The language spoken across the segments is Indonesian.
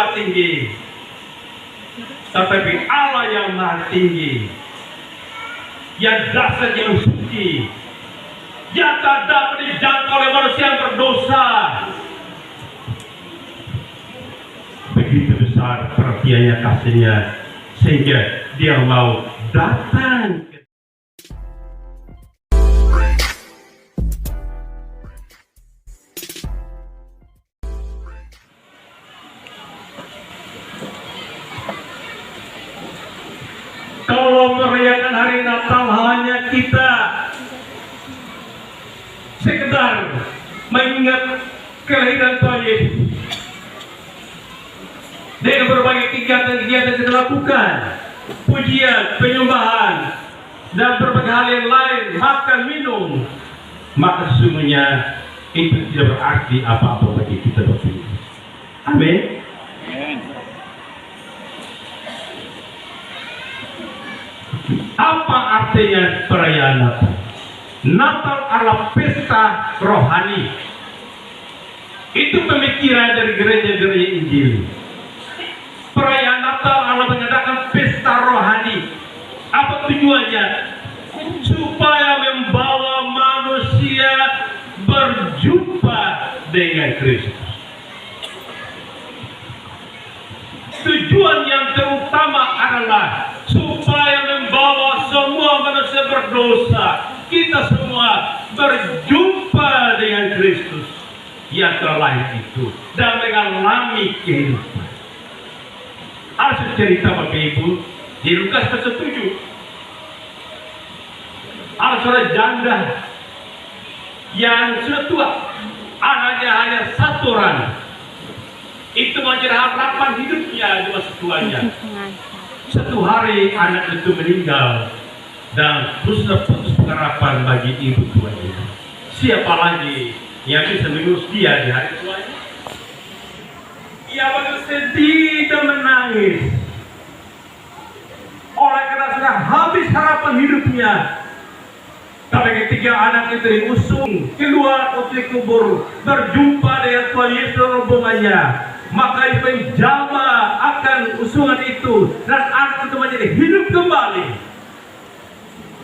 maha tinggi, tetapi Allah yang maha tinggi, yang dasar yang suci, yang tak dapat dijangkau oleh manusia yang berdosa. Begitu besar perhatiannya, kasihnya, sehingga dia mau datang. Kalau merayakan hari Natal hanya kita sekedar mengingat kelahiran Tuhan Yesus dengan berbagai kegiatan-kegiatan kita lakukan, pujian, penyembahan, dan berbagai hal yang lain, makan, minum, maka sesungguhnya itu tidak berarti apa-apa bagi kita berdua. Amin. Apa artinya perayaan Natal? Natal adalah pesta rohani. Itu pemikiran dari gereja-gereja Injil. Perayaan Natal adalah mengadakan pesta rohani. Apa tujuannya? Supaya membawa manusia berjumpa dengan Kristus. Tujuan yang terutama adalah supaya membawa semua manusia berdosa, kita semua berjumpa dengan Kristus yang telah lahir itu dan mengalami kehidupan. Ada cerita Bapak Ibu di Lukas pasal 7. Ada seorang janda yang sudah tua, anaknya hanya satu orang. Itu menjadi harapan hidupnya di masa tuanya. Satu hari anak itu meninggal dan sudah putus pengharapan bagi ibu tuanya. Siapa lagi yang bisa mengurus dia di hari tuanya? Ia begitu sedih dan menangis. Oleh karena sudah habis harapan hidupnya. Tapi ketika anak itu diusung keluar dari kubur, berjumpa dengan Tuhan Yesus rombongannya, maka itu menjama akan usungan itu dan anak itu menjadi hidup kembali.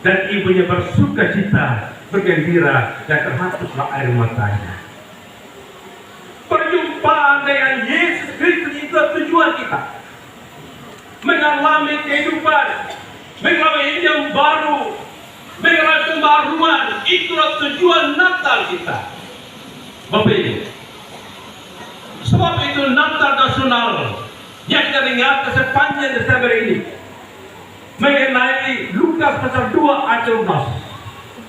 Dan ibunya bersuka cita, bergembira, dan terhapuslah air matanya. Perjumpaan dengan Yesus Kristus itu tujuan kita. Mengalami kehidupan, mengalami hidup yang baru, mengalami pembaruan. Itulah tujuan Natal kita. Bapak Ibu, sebab itu Natal nasional yang kita ingat sepanjang Desember ini mengenai Lukas pasal 2 ayat 12.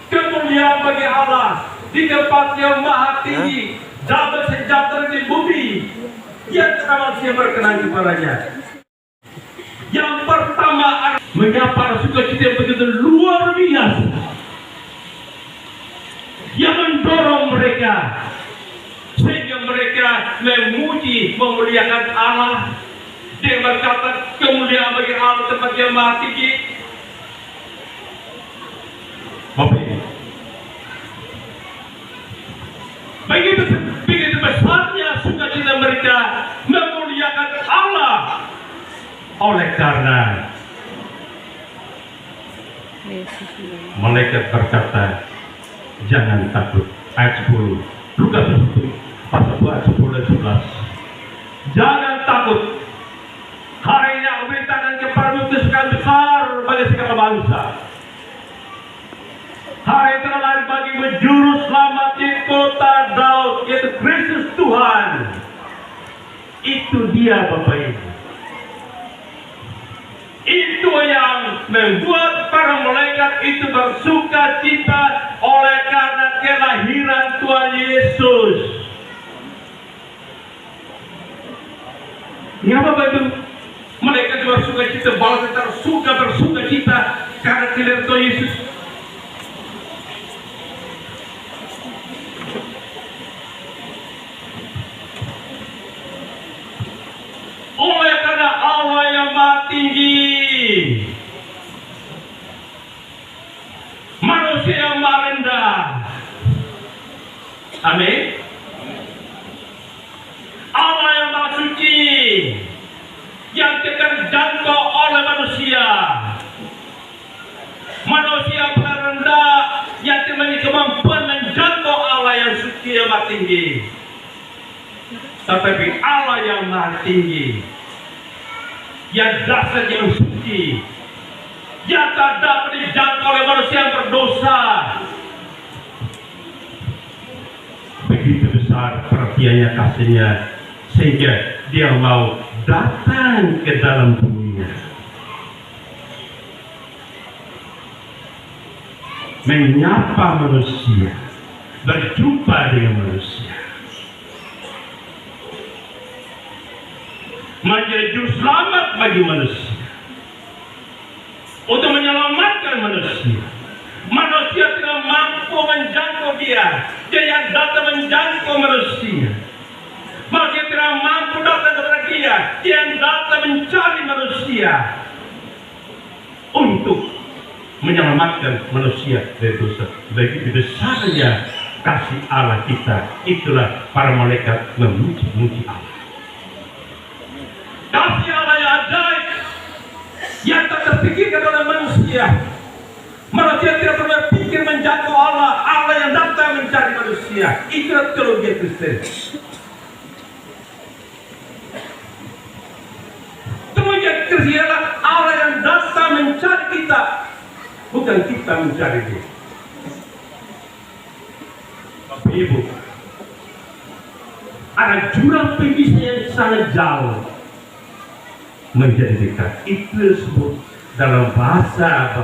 Kemuliaan bagi Allah di tempat yang maha tinggi, damai sejahtera di bumi yang manusia berkenan kepadanya. Yang pertama menyapa sukacita yang begitu luar biasa yang mendorong mereka sehingga mereka memuji, memuliakan Allah. Dia berkata, kemuliaan bagi Allah tempat yang maha tinggi. Begitu besarnya sukacita mereka memuliakan Allah. Oleh karena malaikat berkata, jangan takut. Ayat 10 Lukas pasal 2 ayat 10 dan 11. Jangan takut. Hari ini aku beritakan kepadamu kesukaan besar bagi segala bangsa. Hari ini telah lahir bagimu juru selamat di kota Daud, yaitu Kristus Tuhan. Itu dia Bapak Ibu. Itu yang membuat para malaikat itu bersuka cita oleh karena kelahiran Tuhan Yesus. Mengapa begitu? Malaikat bersuka cita, balas bersuka cita karena kelahiran Tuhan Yesus. Oleh karena Allah yang maha tinggi, manusia yang maha rendah. Amin. Allah yang maha suci, yang terjangkau oleh manusia. Manusia rendah yang memiliki kemampuan menjangkau Allah yang suci yang maha tinggi. Tetapi Allah yang maha tinggi, yang dasar yang suci, yang tak dapat dijangkau oleh manusia yang berdosa. Begitu besar perhatiannya, kasihnya, sehingga dia mau datang ke dalam dunia, menyapa manusia, berjumpa dengan manusia, menjadi juru selamat bagi manusia, untuk menyelamatkan manusia. Manusia tidak mampu menjangkau dia, dia yang datang menjangkau manusia. Manusia tidak mampu datang kepada dia, dia yang datang mencari manusia untuk menyelamatkan manusia dari dosa. Begitu besarnya kasih Allah kita, itulah para malaikat memuji Allah. Kasih Allah yang ajaib, yang tak terpikirkan oleh manusia. Manusia tidak pernah pikir menjangkau Allah, Allah yang datang mencari manusia. Itulah teologi Kristen. Teologi Kristen adalah Allah yang datang mencari kita, bukan kita mencari dia. Bapak Ibu, ada jurang pemisah yang sangat jauh menjadi dekat. Itu disebut dalam bahasa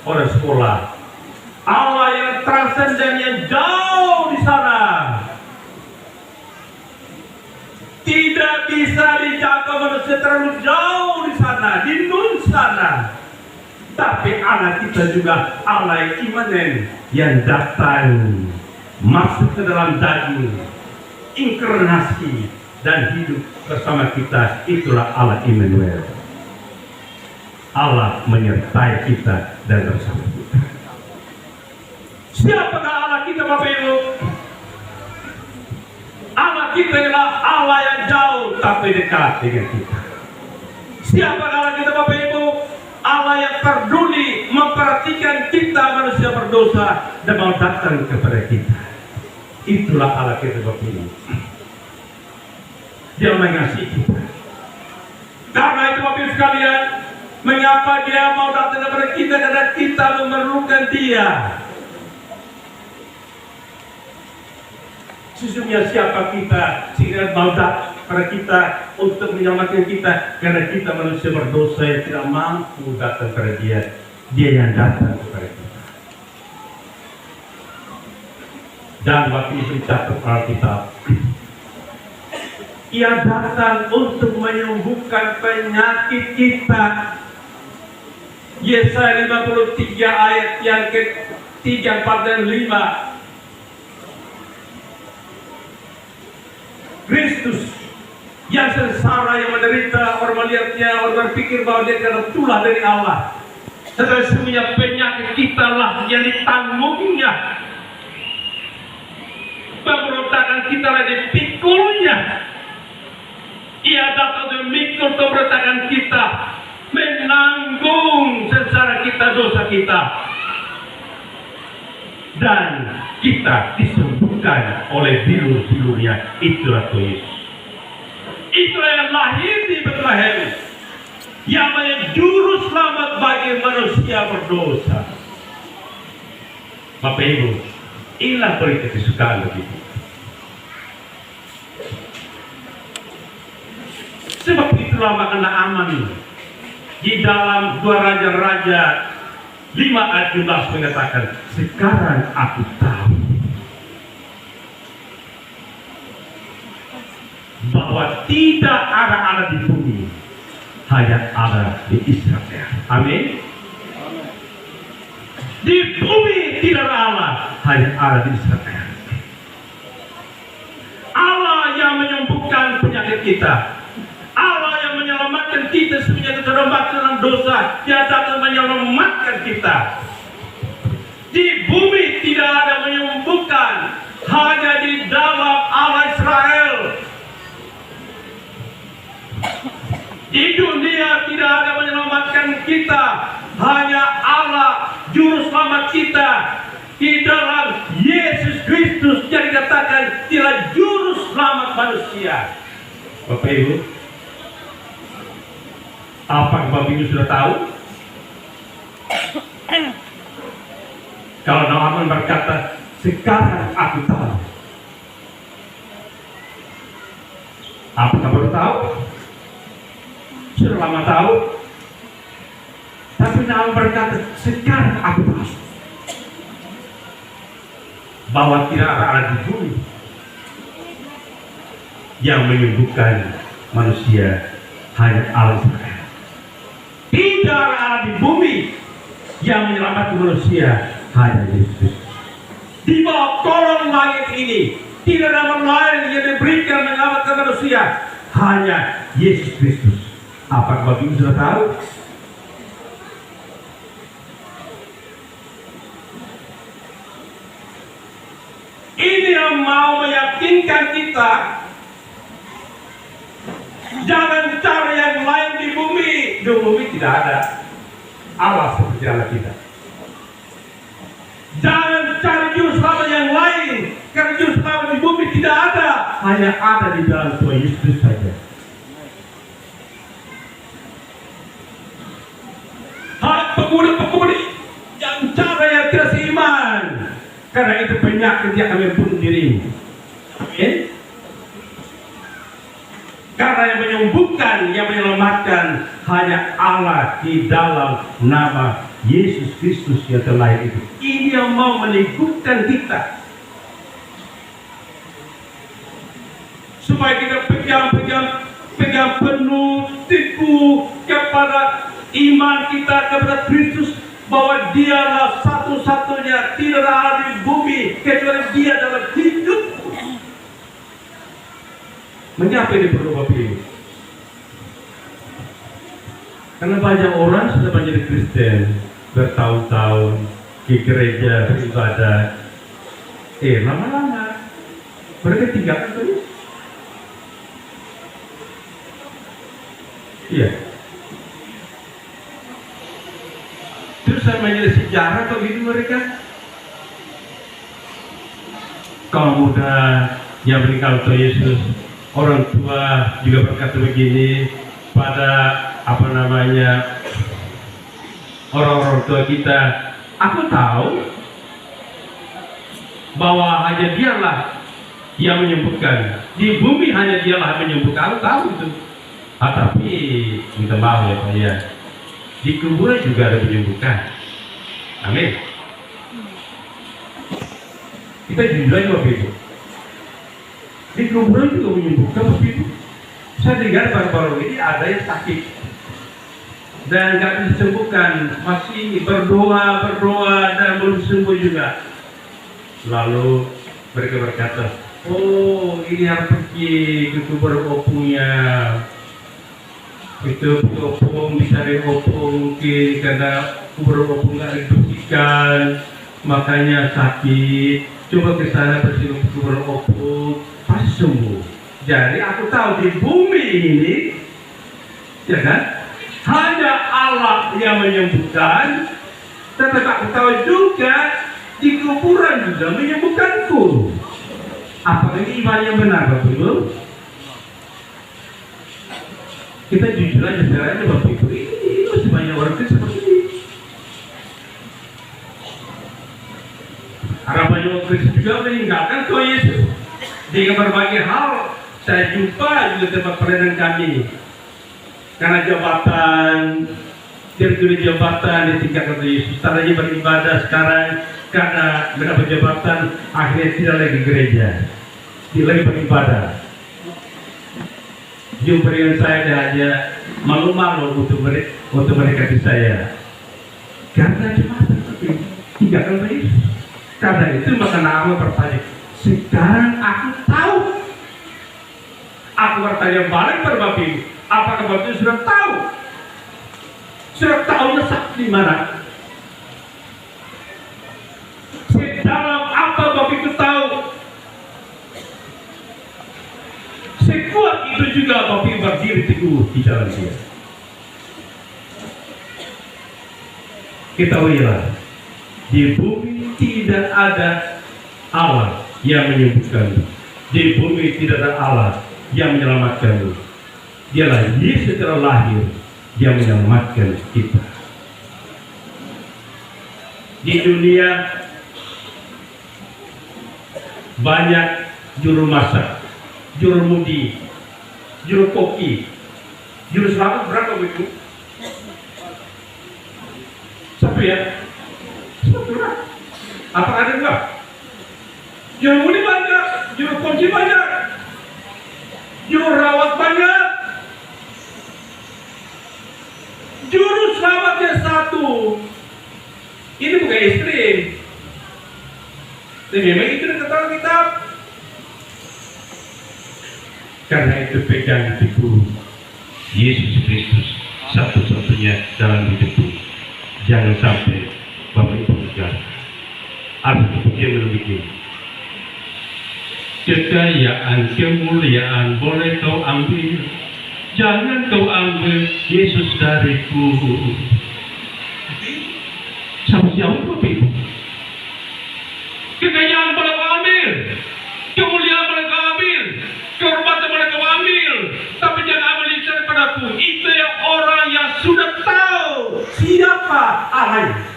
orang sekolah, Allah yang transenden, yang jauh di sana, tidak bisa dijangkau manusia, terlalu jauh di sana, di nun sana. Tapi Allah kita juga Allah yang imanen, yang datang masuk ke dalam daging, inkarnasi dan hidup bersama kita. Itulah Allah Immanuel. Allah menyertai kita dan bersama kita. Siapakah Allah kita, Bapak Ibu? Allah kita adalah Allah yang jauh tapi dekat dengan kita. Siapakah Allah kita, Bapak Ibu? Allah yang peduli memperhatikan kita manusia berdosa dan mau datang kepada kita. Itulah Allah kita, Bapak Ibu. Dia mengasihi kita. Karena itu, Bapak Ibu sekalian, mengapa dia mau datang kepada kita? Karena kita memerlukan dia. Sesungguhnya siapa kita sehingga mau datang kepada kita untuk menyelamatkan kita? Karena kita manusia berdosa yang tidak mampu datang kepada dia. Dia yang datang kepada kita. Dan waktu itu dicatat Alkitab, ia datang untuk menyembuhkan penyakit kita. Yesaya 53 ayat yang ke-3, 4, dan 5. Kristus yang sengsara, yang menderita, orang melihatnya, orang berpikir bahwa dia adalah tulah dari Allah. Tetapi semuanya penyakit kita lah yang ditanggungnya. Pemberontakan kita lah dipikulnya. Ia datang untuk memikul pemberontakan kita, menanggung sengsara kita, dosa kita, dan kita disembuhkan oleh bilur-bilurnya. Itulah Yesus. Itulah yang lahir di Bethlehem, yang menjadi juru selamat bagi manusia berdosa. Bapak Ibu, inilah berita kesukaan begitu. Sebab itulah makna aman di dalam 2 Raja-Raja 5 ayat 17 mengatakan, sekarang aku tahu bahwa tidak ada Allah di bumi, hanya ada di Israel. Amin. Di bumi tidak ada Allah, hanya ada di Israel. Allah yang menyembuhkan penyakit kita, Allah yang menyelamatkan kita semuanya terdapat dalam dosa. Dia datang menyelamatkan kita. Di bumi tidak ada menyembuhkan, hanya di dalam Allah Israel. kita hanya Allah Juru Selamat kita di dalam Yesus Kristus yang dikatakan dia Juru Selamat manusia. Bapak Ibu, apa Bapak Ibu sudah tahu? Kalau Naaman berkata, sekarang aku tahu. Apakah baru tahu? Sudah lama tahu. Tapi Naaman berkata, sekarang aku tahu bahwa tidak ada alat di bumi yang menyembuhkan manusia, hanya Allah Israel. Tidak ada alat di bumi yang menyelamatkan manusia, hanya Yesus. Di bawah kolong langit ini tidak ada nama lain yang diberikan menyelamatkan manusia, hanya Yesus Kristus. Apakah Bapak Ibu sudah tahu? Ini yang mau meyakinkan kita, jangan cari yang lain di bumi. Di bumi tidak ada Allah seperti Allah kita. Jangan cari juru selamat yang lain, karena juru selamat di bumi tidak ada, hanya ada di dalam Tuhan Yesus saja. Hak pemuda-pemudi yang cara yang tidak seiman, karena itu penyakit yang akan membunuh dirimu. Amin. Karena yang menyembuhkan, yang menyelamatkan hanya Allah di dalam nama Yesus Kristus yang terlahir itu. Ini yang mau meneguhkan kita, supaya kita pegang penuh teguh kepada iman kita kepada Kristus, bahwa dialah satu-satunya, tidak ada di bumi kecuali dia dalam hidupku. Mengapa ini perlu Bapak Ibu? Karena banyak orang sudah menjadi Kristen bertahun-tahun ke gereja beribadah, lama-lama mereka tinggalkan terus. Iya. Terus saya menjadi sejarah atau gitu mereka. Kaum muda yang meninggal untuk Yesus, orang tua juga berkata begini pada orang-orang tua kita, aku tahu bahwa hanya dialah yang menyembuhkan di bumi, hanya dialah yang menyembuhkan. Aku tahu itu. Tapi minta maaf ya Pak ya, di kuburan juga ada penyembuhan. Amin. Kita jujur aja Bapak Ibu, di kuburan juga menyembuhkan Bapak Ibu. Saya dengar baru-baru ini ada yang sakit dan nggak bisa disembuhkan, masih berdoa dan belum sembuh juga. Lalu mereka berkata, oh ini harus pergi ke kubur opungnya. Itu opung bisa diopung mungkin karena kubur opung nggak dibersihkan, makanya sakit. Coba ke sana bersih kubur opung, pasti sembuh. Jadi aku tahu di bumi ini, ya kan, hanya Allah yang menyembuhkan. Tetapi aku tahu juga di kuburan juga menyembuhkanku. Apakah ini iman yang benar Bapak Ibu? Kita jujur aja caranya Bapak Ibu, ini masih banyak orang Kristen seperti ini. Karena banyak orang Kristen juga meninggalkan Tuhan Yesus. Dengan berbagai hal saya jumpa juga tempat pelayanan kami. Karena jabatan, tertulis jabatan ditinggalkan Tuhan Yesus. Tadinya beribadah, sekarang karena mendapat jabatan akhirnya tidak lagi gereja, tidak lagi beribadah. Jumpa dengan saya dan hanya malu-malu untuk mendekati saya. Karena jabatan tinggalkan Tuhan Yesus. Karena itu maka Naaman bertanya, sekarang aku tahu. Aku bertanya balik pada Bapak Ibu, apakah Bapak Ibu sudah tahu? Sudah tahu letak di mana? Sedalam apa Bapak Ibu tahu? Sekuat itu juga Bapak Ibu berdiri teguh di jalan dia. Ketahuilah, di bumi tidak ada Allah yang menyembuhkanmu. Di bumi tidak ada Allah yang menyelamatkanmu. Dialah Yesus telah lahir yang menyelamatkan kita. Di dunia banyak juru masak, juru mudi, juru koki, juru selamat. Berapa begitu? Satu ya? Satu lah. Apa ada dua? Juru mudi banyak, juru koki banyak, juru rawat banyak, juru selamatnya satu. Ini bukan ekstrim. Dan memang itu kata kitab. Karena itu pegang teguh Yesus Kristus satu-satunya dalam hidupmu. Jangan sampai Bapak Ibu Saudara. Arti begini begini. Kekayaan, kemuliaan boleh kau ambil, jangan kau ambil Yesus dariku. Sama siapa Bapak Ibu? Kekayaan boleh kau ambil, kemuliaan boleh kau ambil, kehormatan boleh kau ambil, tapi jangan ambil Yesus daripadaku. Itu yang orang yang sudah tahu siapa Allah.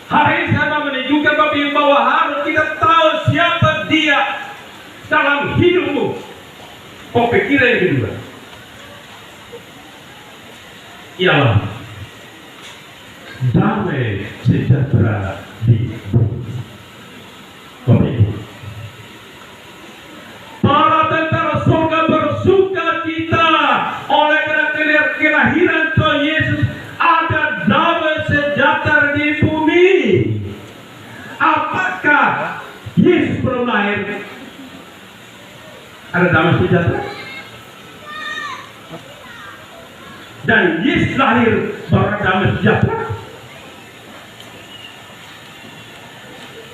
Hari ini saya mau menunjukkan Bapak Ibu bahwa harus kita tahu siapa Dia dalam hidupmu. Kau pikir yang kedua ialah damai sejahtera di bumi. Bapak Ibu, para tentara surga bersuka cita oleh karena kelahiran Tuhan Yesus. Ada damai sejahtera di bumi. Apakah Yesus belum lahir? Ada damai sejahtera. Dan Yesus lahir baru damai sejahtera.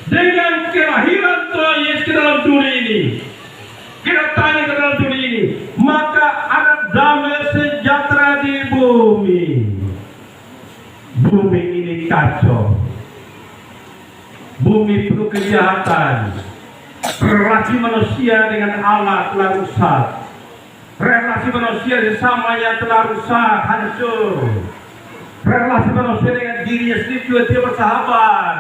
Dengan kelahiran Tuhan Yesus ke dalam dunia ini, kedatangan ke dalam dunia ini, maka ada damai sejahtera di bumi. Bumi ini kacau. Bumi penuh kejahatan. Relasi manusia dengan Allah telah rusak. Relasi manusia sesamanya telah rusak, hancur. Relasi manusia dengan dirinya sendiri juga tidak bersahabat.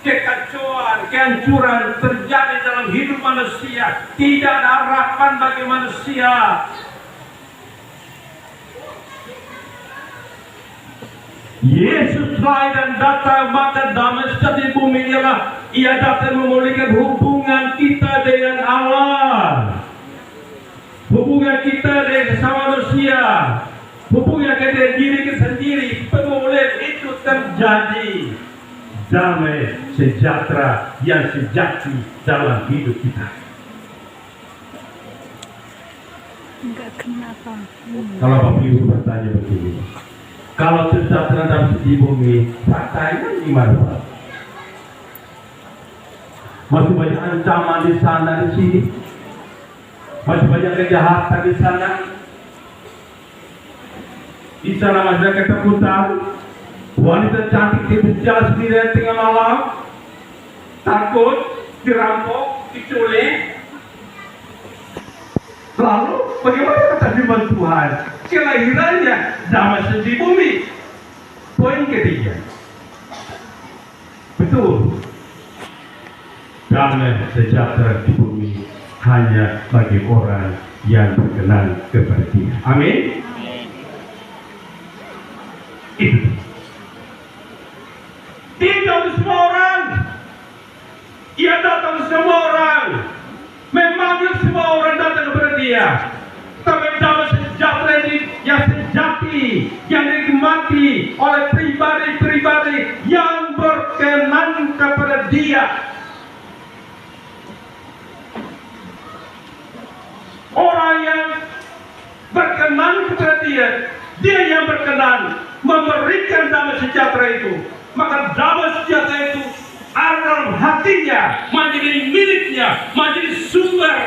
Kekacauan, kehancuran terjadi dalam hidup manusia. Tidak ada harapan bagi manusia. Yesus lahir dan datang, maka damai sejahtera di bumi ialah Ia datang memulihkan hubungan kita dengan Allah, hubungan kita dengan sesama manusia, hubungan kita dengan diri kita sendiri. Pemulihan itu terjadi. Damai sejahtera yang sejati dalam hidup kita. Enggak kenapa. Kalau Bapak Ibu bertanya begini, kalau sejahtera dalam di bumi, faktanya gimana Pak? Masih banyak ancaman di sana di sini, masih banyak kejahatan di sana. Di sana masyarakat ketakutan, wanita cantik berjalan sendirian tengah malam, takut dirampok, diculik. Lalu bagaimana kata firman Tuhan? Kelahirannya damai di bumi. Poin ketiga, betul, damai sejahtera di bumi hanya bagi orang yang berkenan kepada Dia. Amin. Itu tidak semua orang. Ia datang semua orang, memanggil semua orang datang kepada Dia. Tapi damai sejahtera yang sejati, yang dinikmati oleh pribadi-pribadi yang berkenan kepada Dia. Orang yang berkenan kepada Dia, Dia yang berkenan memberikan damai sejahtera itu. Maka damai sejahtera itu ada dalam hatinya, menjadi miliknya, menjadi sumber.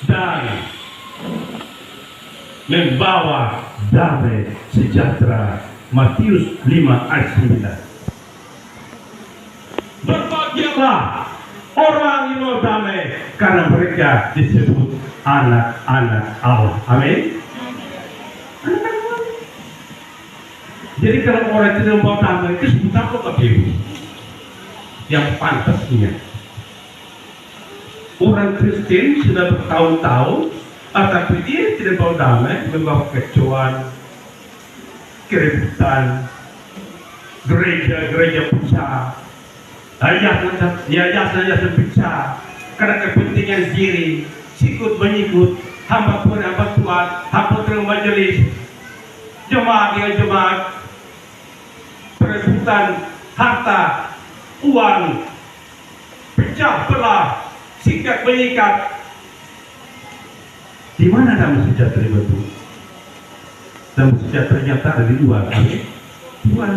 Dan membawa damai sejahtera. Matius 5 ayat 9. Berbahagialah orang yang mau damai, karena mereka disebut anak-anak Allah. Amin. Jadi kalau orang tidak mau damai, itu sebut apa Bapak Ibu? Yang pantasnya orang Kristen sudah bertahun-tahun, tapi dia tidak mau damai, membawa kecohan, keributan, gereja pecah, yayasan pecah, karena kepentingan diri, sikut menyikut, hamba Tuhan, hamba Tuhan majelis, jemaat dengan jemaat, perebutan harta, uang, pecah belah, sikap menyikat. Di mana damai sejahtera itu? Damai sejahtera ternyata ada di luar. Amin. Luar.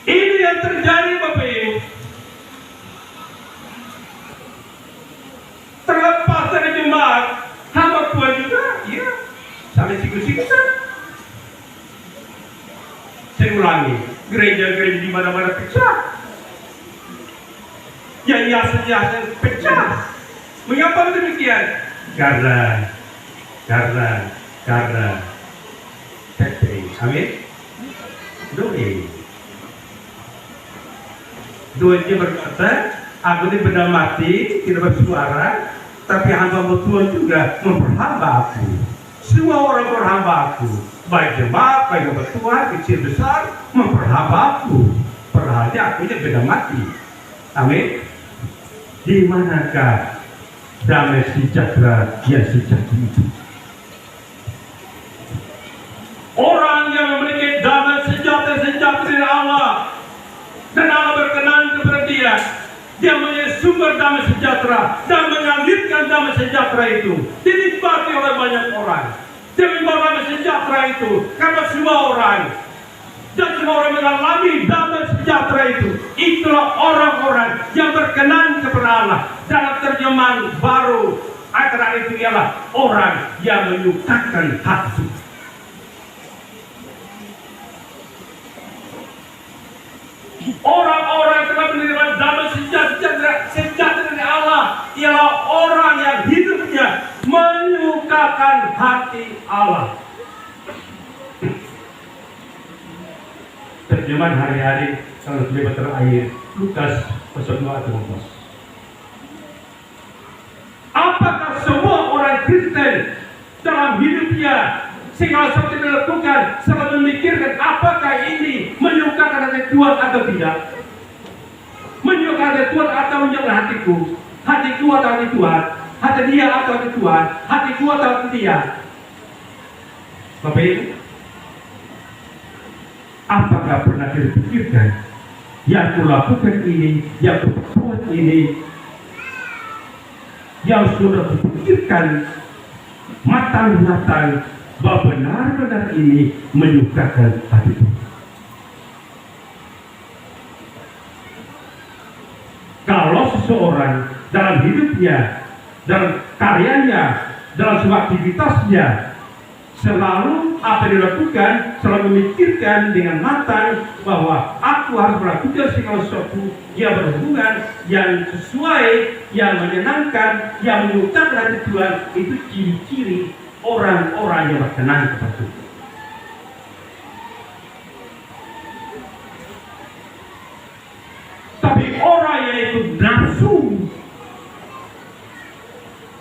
Ini yang terjadi Bapak Ibu. Terlepas dari jemaat, hamba Tuhan juga, ya, sampai siku-siku. Saya ulangi, gereja-gereja di mana-mana pecah. Yayasan pecah. Mengapa demikian? Karena TPI. Amin. Doanya berkata, aku ini benda mati, tidak bersuara, tapi hamba Tuhan juga memperhamba aku. Semua orang berhamba aku, baik jemaat, baik hamba Tuhan, kecil besar, memperhamba aku. Padahal aku ini benda mati. Amin. Di manakah damai sejahtera yang sejati itu? Orang yang memiliki damai sejahtera dari Allah, dan Allah berkenan kepada dia, dia menjadi sumber damai sejahtera dan mengalirkan damai sejahtera itu dinikmati oleh banyak orang. Dia membawa damai sejahtera itu karena semua orang, dan semua orang mengalami damai sejahtera itu. Itulah orang-orang yang berkenan kepada Allah. Dalam terjemahan baru ayat itu ialah orang yang menyukakan hati. Orang-orang yang telah menerima damai sejahtera dari Allah ialah orang yang hidupnya menyukakan hati Allah. Terjemahan hari-hari kalau lebih terakhir Lukas pasal 2 ayat 12. Apakah semua orang Kristen dalam hidupnya segala sesuatu dilakukan selalu memikirkan apakah ini menyukakan hati Tuhan atau tidak? Menyukakan hati Tuhan atau menyukakan hatiku? Hatiku atau hati Tuhan? Hati dia atau hati Tuhan? Hatiku atau hati dia? Bapak Ibu, apakah pernah kita pikirkan yang kulakukan ini, yang kuperbuat ini, yang sudah kupikirkan matang-matang bahwa benar-benar ini menyukakan hati Tuhan? Kalau seseorang dalam hidupnya, dalam karyanya, dalam sebuah aktivitasnya selalu apa yang dilakukan, selalu memikirkan dengan matang bahwa aku harus melakukan segala sesuatu yang berhubungan, yang sesuai, yang menyenangkan, yang menyukakan hati Tuhan, itu ciri-ciri orang-orang yang berkenan kepada Tuhan. Tapi orang yang ikut nafsu,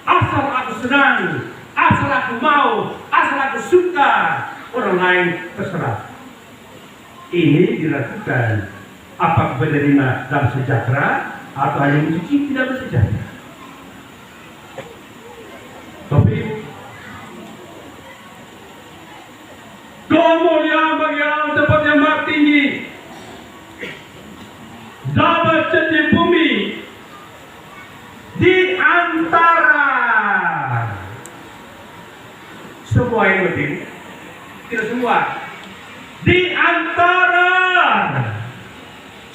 asal aku senang, asal aku mau, asal aku suka, orang lain terserah. Ini dilakukan apakah menerima damai sejahtera atau hanya mencicipi damai sejahtera. Tapi kemuliaan bagi Allah tempat yang maha tinggi, damai di bumi, di antara semua yang penting, tidak semua, di antara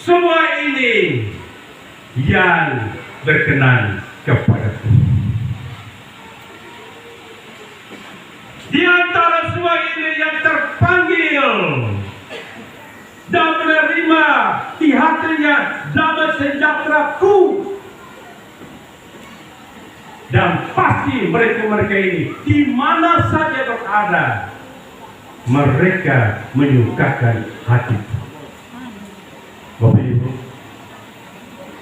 semua ini yang berkenan kepada Tuhan. padaku. Dan pasti mereka-mereka ini di mana saja berada, mereka menyukakan hati. Bapak Ibu,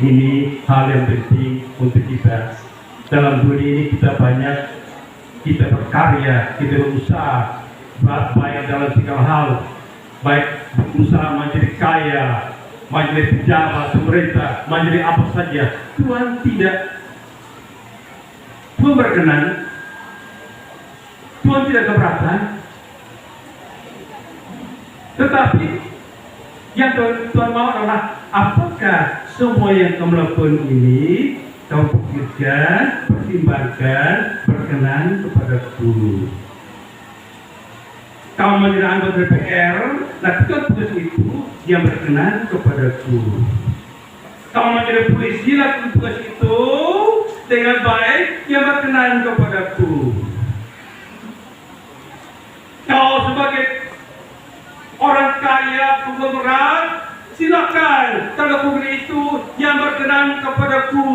ini hal yang penting untuk kita. Dalam dunia ini kita berkarya, kita berusaha, baik dalam segala hal, baik berusaha menjadi kaya, menjadi pejabat, pemerintah, menjadi apa saja. Tuhan tidak, Tuhan berkenan, Tuhan tidak keberatan. Tetapi yang Tuhan mau adalah, apakah semua yang kamu lakukan ini kamu pikirkan, pertimbangkan, berkenan kepadaku. Kamu menjadi anggota DPR, lakukan tugas itu yang berkenan kepadaku. Kamu menjadi polisi, lakukan tugas itu dengan baik yang berkenan kepadaku. Kau sebagai orang kaya, konglomerat, silakan lakukan itu yang berkenan kepadaku,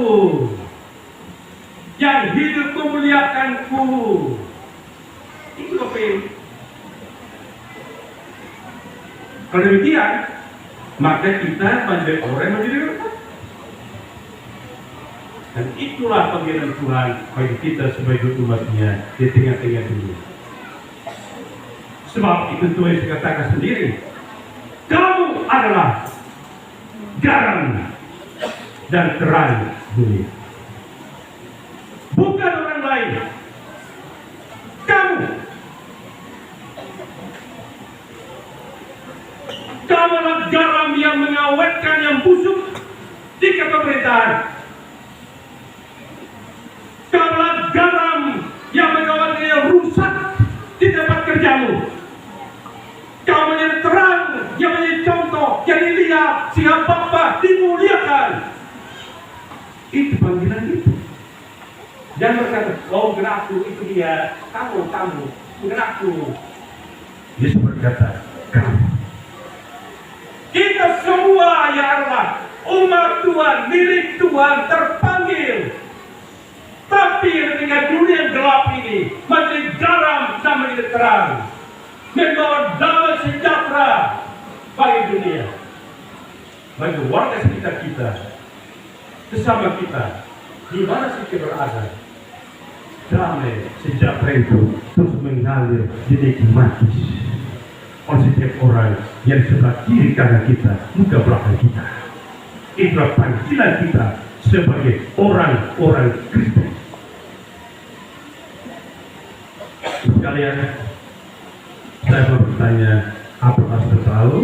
yang hidup memuliakanku. Itu apa? Kalau demikian, maka kita menjadi orang yang menjadi berkat. Dan itulah panggilan Tuhan bagi kita sebagai umatnya di tengah-tengah dunia. Sebab itu Tuhan dikatakan sendiri, kamu adalah garam dan terang dunia. Bukan orang lain. Kamu adalah garam yang mengawetkan yang busuk di pemerintahan. Kamu adalah garam yang mengawetkan yang rusak di tempat kerjamu. Kamu menjadi terang yang menjadi contoh, yang dilihat sehingga Bapa dimuliakan. Itu panggilan itu. Jangan berkata, oh gerakku itu dia, kamu, gerakku. Yesus berkata, kamu. Kita semua ya Allah, umat Tuhan, milik Tuhan, terpanggil. Tapi ketika dunia gelap ini menjadi garam dan menjadi terang, membawa damai sejahtera bagi dunia, bagi warga sekitar kita, sesama kita, di mana saja berada. Damai sejahtera itu terus mengalir dinikmati oleh setiap orang yang sebelah kiri kanan kita, muka belakang kita. Itulah panggilan kita sebagai orang-orang Kristen. Sekalian, saya mau bertanya, apakah sudah tahu?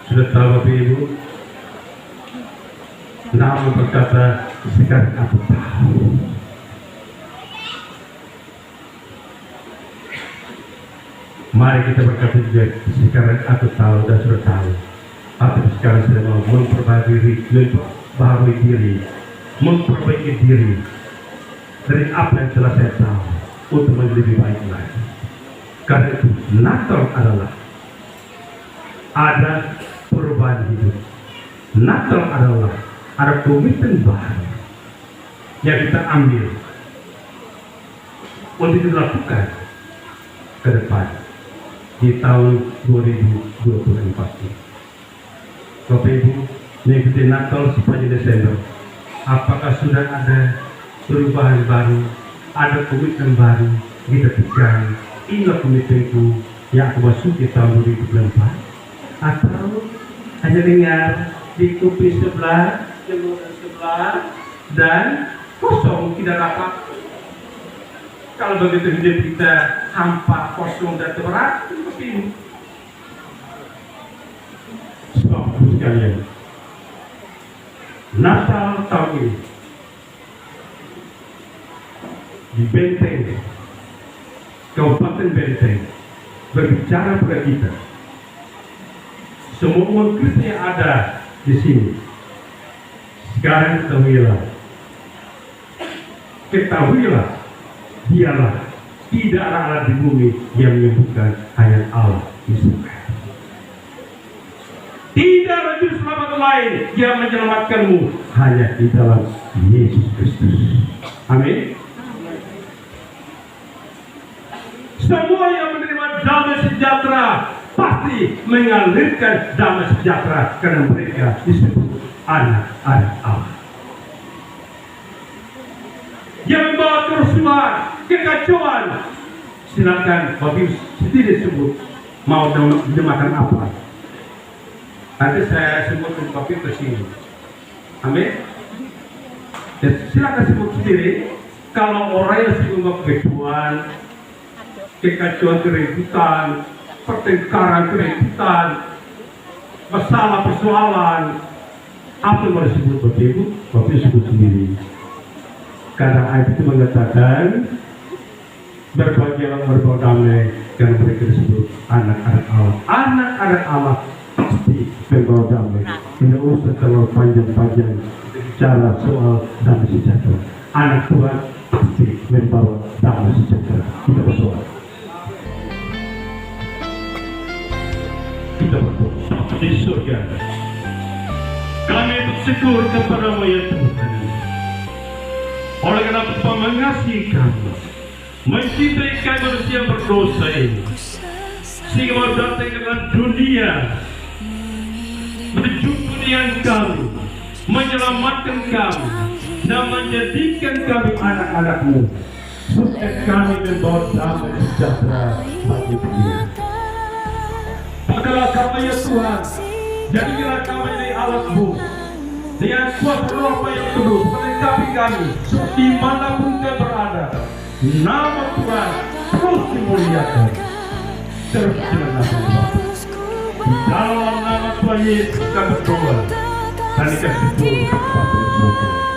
Sudah tahu Bapak Ibu? Namun berkata, sekarang aku tahu. Mari kita berkata juga, sekarang aku tahu dan sudah tahu. Tapi sekarang saya mau memperbaiki diri dari apa yang telah saya tahu untuk menjadi lebih baik lagi. Karena itu Natal adalah ada perubahan hidup. Natal adalah ada komitmen baru yang kita ambil untuk dilakukan ke depan di tahun 2024 ini. Bapak Ibu, mengikuti Natal sepanjang Desember, apakah sudah ada perubahan baru, ada komitmen baru kita pegang? Inilah komitmenku yang aku masuki tahun 2024. Atau hanya dengar di kuping sebelah, sebelah, dan kosong, tidak dapat. Kalau begitu hidup kita hampa, kosong, dan berat, itu seperti ini. Sebab sekalian, Natal tahun ini di Benteng, Kabupaten Benteng, berbicara pada kita. Semua umat Kristen yang ada di sini, sekarang ketahuilah, dialah tidak ada alat di bumi yang menyembuhkan hanya Allah Yesus. lain yang menyelamatkanmu hanya di dalam Yesus Kristus. Amin. Semua yang menerima damai sejahtera pasti mengalirkan damai sejahtera karena mereka disebut anak-anak Allah. Yang membawa kerusuhan, kekacauan, silakan Bapak sendiri sebut mau dimakan apa. Nanti saya sebut Bapak tersinggung. Amin. Dan silakan sebut sendiri. Kalau orang yang singgung kekacauan, keributan, pertengkaran, keributan, masalah persoalan, apa yang harus disebut Bapak Ibu? Bapak sebut sendiri. Karena ayat itu mengatakan berbahagialah berbawa damai karena mereka disebut anak-anak Allah. Anak-anak Allah pasti membawa damai. Tidak usah terlalu panjang-panjang bicara soal damai sejahtera. Anak Tuhan pasti membawa damai sejahtera. Kita berdoa. Kita berdoa di surga. Kami bersyukur kepada-Mu ya Tuhan. Oleh karena Bapa mengasihi kami, mencintai kami manusia berdosa ini, sehingga mau datang ke dalam dunia, menjumpai dengan kami, menyelamatkan kami, dan menjadikan kami anak-anak-Mu, supaya kami membawa damai sejahtera bagi dunia. Padalah kami ya Tuhan, jadilah kami dari alat-Mu, dengan kuasa Roh yang kudus melengkapi kami seperti manapun kami berada. Nama Tuhan terus dimuliakan. Terus dimuliakan. Di dalam nama Tuhan Yesus kami berdoa dan dikasih Tuhan.